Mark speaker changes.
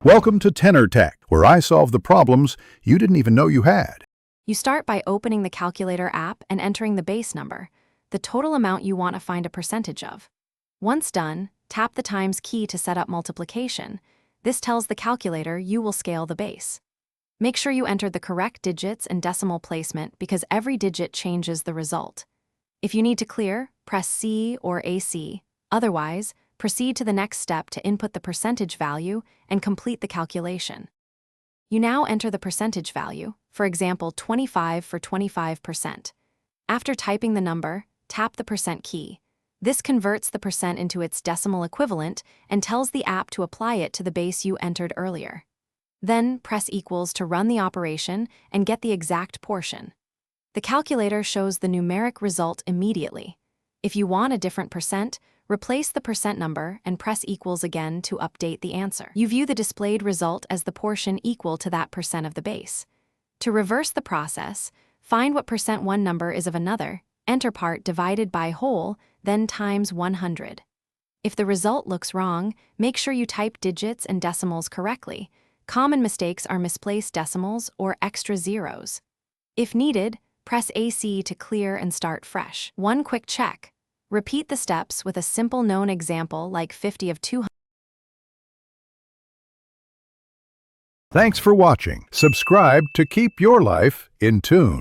Speaker 1: Welcome to Tenor Tech, where I solve the problems you didn't even know you had.
Speaker 2: You start by opening the calculator app and entering the base number, the total amount you want to find a percentage of. Once done, tap the times key to set up multiplication. This tells the calculator you will scale the base. Make sure you enter the correct digits and decimal placement because every digit changes the result. If you need to clear, press C or AC. Otherwise, proceed to the next step to input the percentage value and complete the calculation. You now enter the percentage value, for example 25 for 25%. After typing the number, tap the percent key. This converts the percent into its decimal equivalent and tells the app to apply it to the base you entered earlier. Then press equals to run the operation and get the exact portion. The calculator shows the numeric result immediately. If you want a different percent, replace the percent number and press equals again to update the answer. You view the displayed result as the portion equal to that percent of the base. To reverse the process, find what percent one number is of another, enter part divided by whole, then times 100. If the result looks wrong, make sure you type digits and decimals correctly. Common mistakes are misplaced decimals or extra zeros. If needed, press AC to clear and start fresh. One quick check. Repeat the steps with a simple known example like 50 of 200.
Speaker 1: Thanks for watching. Subscribe to keep your life in tune.